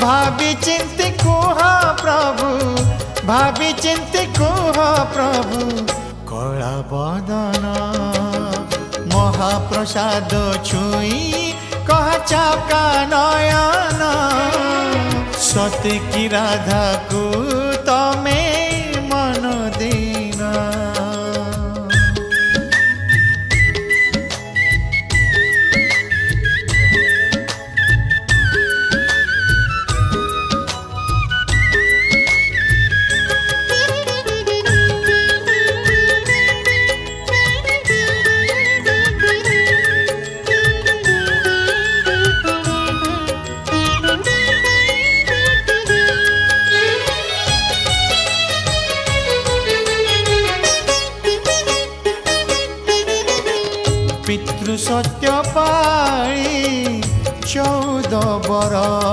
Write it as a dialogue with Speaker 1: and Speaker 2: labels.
Speaker 1: भाभी चिंती कुह प्रभु भाभी चिंती कुह प्रभु कला बदन महाप्रसाद छुई कह चाका नयन सत्य की राधा को तमे मन देना। पितृ सत्य पाई 14 बरस